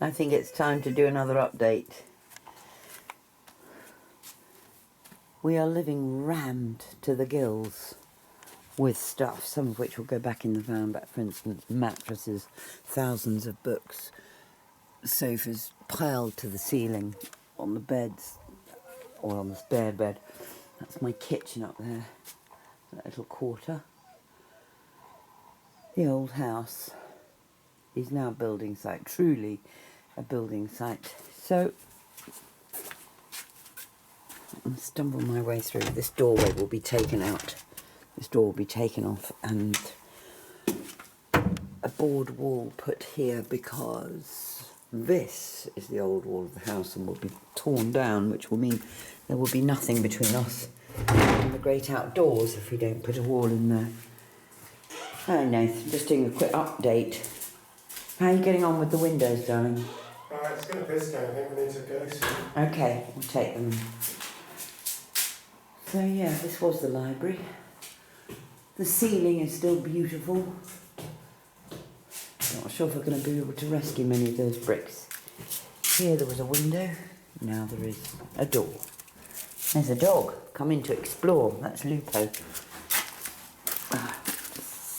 I think it's time to do another update. We are living rammed to the gills with stuff, some of which will go back in the van, but for instance, mattresses, thousands of books, sofas piled to the ceiling, on the beds, or on the spare bed. That's my kitchen up there, that little quarter. The old house is now a building site, truly a building site. So, I'll stumble my way through. This doorway will be taken out. This door will be taken off and a board wall put here because this is the old wall of the house and will be torn down, which will mean there will be nothing between us and the great outdoors if we don't put a wall in there. Hi Nathan, just doing a quick update. How are you getting on with the windows, darling? It's going to piss down. I think we need to go soon. Okay, we'll take them. So yeah, this was the library. The ceiling is still beautiful. Not sure if we're going to be able to rescue many of those bricks. Here there was a window, now there is a door. There's a dog come in to explore. That's Lupo.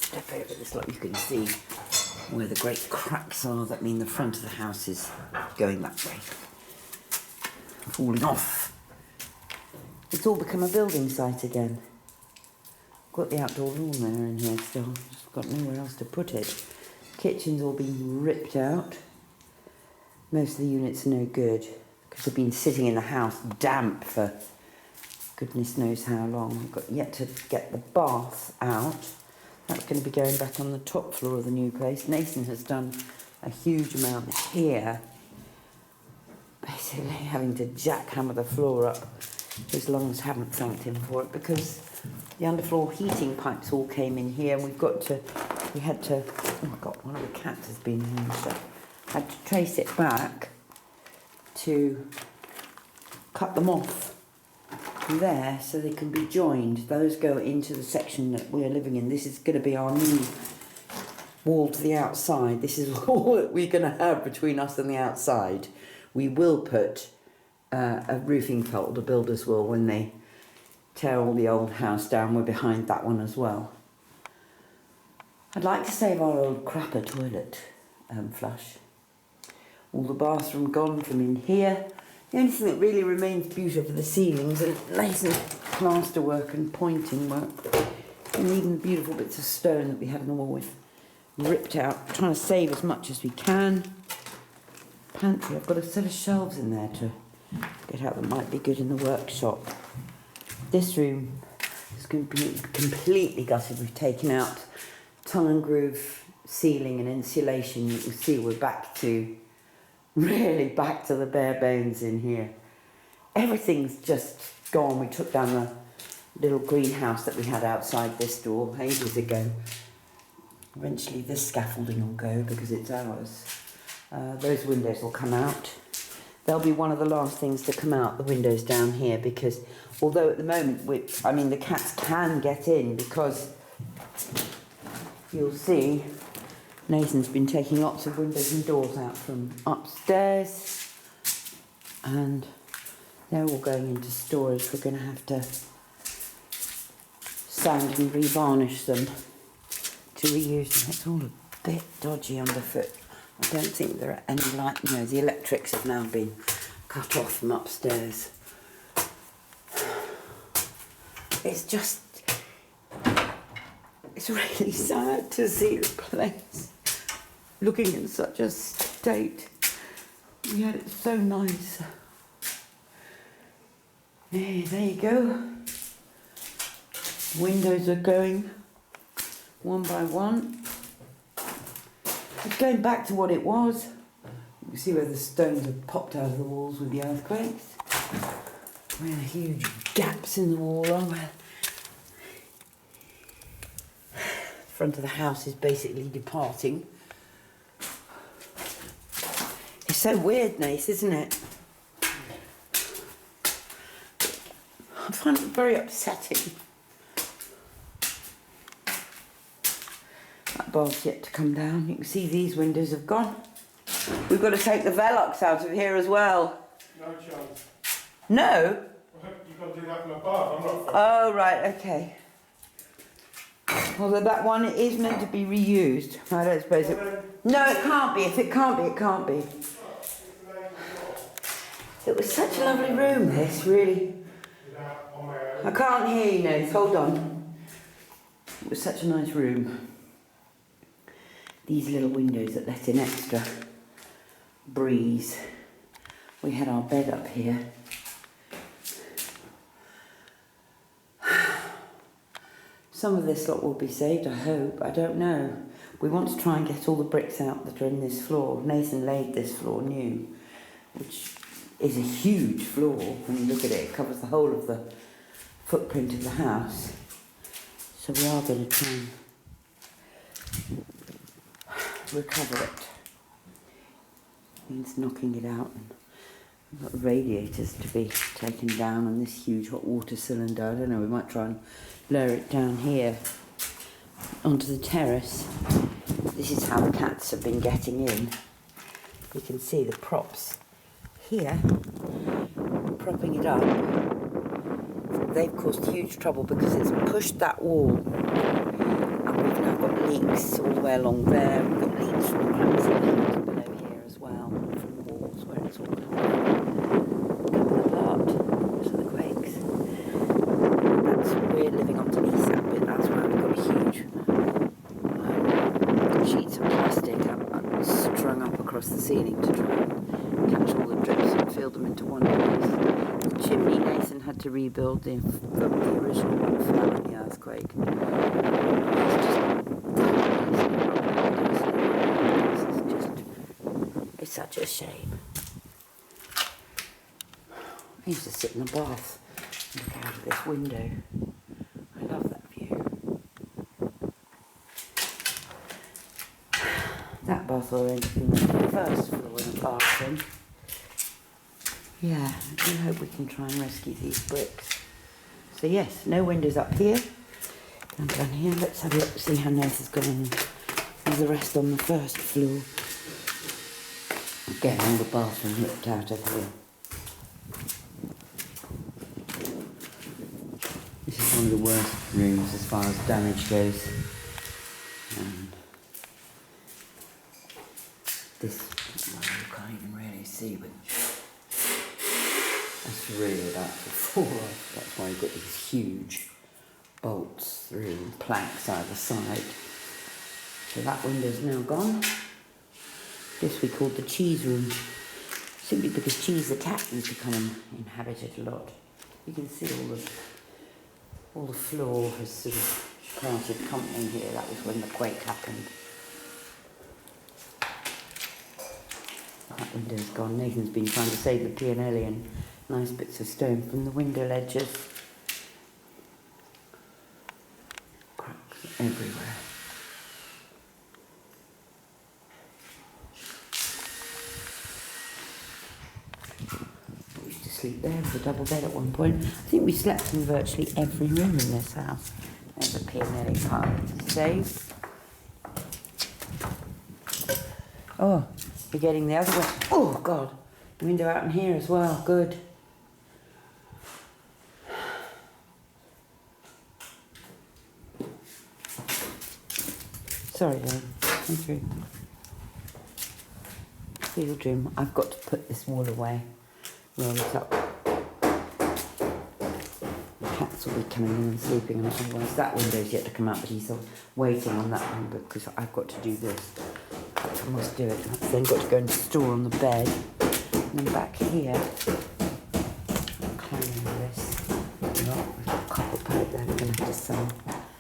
Step over this like you can see where the great cracks are that mean the front of the house is going that way. Falling off. It's all become a building site again. Got the outdoor lawnmower in here still, just got nowhere else to put it. Kitchen's all been ripped out. Most of the units are no good because they've been sitting in the house damp for goodness knows how long. I've got yet to get the bath out. That's going to be going back on the top floor of the new place. Nathan has done a huge amount here. Basically having to jackhammer the floor up. His lungs haven't thanked him for it because the underfloor heating pipes all came in here and we had to, oh my god, one of the cats has been here, so I had to trace it back to cut them off there so they can be joined. Those go into the section that we're living in. This is going to be our new wall to the outside. This is all that we're going to have between us and the outside. We will put a roofing felt, the builders will, when they tear all the old house down. We're behind that one as well. I'd like to save our old crapper toilet flush. All the bathroom gone from in here. The only thing that really remains beautiful are the ceilings and Nathan's plaster work and pointing work. And even the beautiful bits of stone that we had in the wall with ripped out. Trying to save as much as we can. Pantry, I've got a set of shelves in there to get out that might be good in the workshop. This room is going to be completely gutted. We've taken out tongue and groove ceiling and insulation. You can see we're back to the bare bones in here. Everything's just gone. We took down the little greenhouse that we had outside this door ages ago. Eventually this scaffolding will go because it's ours. Those windows will come out. They'll be one of the last things to come out, the windows down here, because although at the moment, the cats can get in because you'll see Nathan's been taking lots of windows and doors out from upstairs and they're all going into storage. We're going to have to sand and revarnish them to reuse them. It's all a bit dodgy underfoot. I don't think there are any the electrics have now been cut off from upstairs. It's really sad to see the place looking in such a state. We had it so nice. Yeah, there you go. Windows are going one by one. It's going back to what it was. You can see where the stones have popped out of the walls with the earthquakes. Where the huge gaps in the wall are. Where the front of the house is basically departing. It's so weird, Nace, isn't it? I find it very upsetting. That bar's yet to come down. You can see these windows have gone. We've got to take the Velux out of here as well. No chance. No? You've got to do that from above. I'm not. Oh, right, okay. Although that one is meant to be reused. I don't suppose it... No, it can't be. If it can't be, it can't be. It was such a lovely room, this, really. I can't hear you, Nose. Hold on. It was such a nice room. These little windows that let in extra breeze. We had our bed up here. Some of this lot will be saved, I hope. I don't know. We want to try and get all the bricks out that are in this floor. Nathan laid this floor new, which is a huge floor. When you look at it, it covers the whole of the footprint of the house. So we are going to try and recover it. Means knocking it out. We've got radiators to be taken down on this huge hot water cylinder. I don't know, we might try and lower it down here onto the terrace. This is how the cats have been getting in. You can see the props here, propping it up. They've caused huge trouble because it's pushed that wall, and we've now got leaks all the way along there. We've got leaks from the cracks in the house below here as well, from the walls where it's all coming apart because of the quakes. We're living underneath that bit. That's why we've got huge sheets of plastic strung up across the ceiling to try and catch all the drips and fill them into one place. The chimney, Nathan had to rebuild the original one fell in the earthquake. It's such a shame. I used to sit in the bath and look out of this window. I love that view. That bath will end up being the first floor in the bathroom. Yeah, I do hope we can try and rescue these bricks. So yes, no windows up here. Down here, let's have a look, see how nice it's going. There's the rest on the first floor. Again, all the bathroom looked out of here. This is one of the worst rooms as far as damage goes. This, well, you can't even really see, but that's really about to fall off. That's why you've got these huge bolts through and planks either side. So that window's now gone. This we called the cheese room, simply because Cheese the cat used to come and inhabit it a lot. You can see all the floor has sort of parted company here. That was when the quake happened. That window's gone. Nathan's been trying to save the P&L and nice bits of stone from the window ledges. Cracks everywhere. We used to sleep there with a double bed at one point. I think we slept in virtually every room in this house. There's a P&L part saved. Oh, we're getting the other way. Oh, God. Window out in here as well. Good. Sorry, Dave. Thank you. Field room. I've got to put this wall away. Roll it up. The cats will be coming in and sleeping on it. Otherwise, that window's yet to come out, but he's waiting on that one because I've got to do this. I must do it. I've then got to go and store on the bed. And then back here, climbing this. We've got a copper pipe there. We're going to have to sell.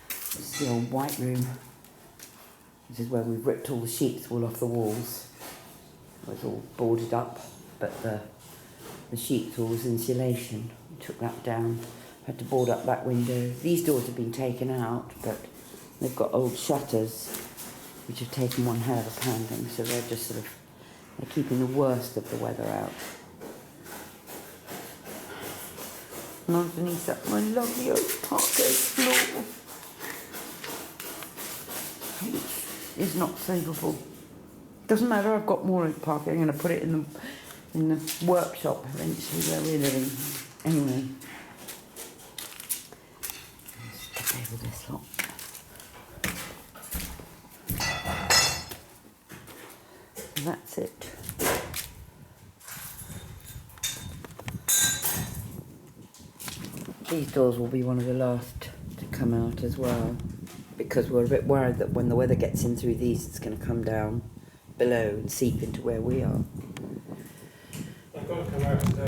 This is the old white room. This is where we've ripped all the sheets all off the walls. It was all boarded up, but the sheets all was insulation. We took that down. Had to board up that window. These doors have been taken out, but they've got old shutters which have taken one hell of a pounding, so they're just sort of, they're keeping the worst of the weather out. And underneath that, my lovely oak parquet floor, which is not savable. Doesn't matter, I've got more parking. I'm going to put it in the workshop eventually where we're living. Anyway. Let's disable this lot. That's it. These doors will be one of the last to come out as well, because we're a bit worried that when the weather gets in through these, it's going to come down below and seep into where we are. I've got to come out today.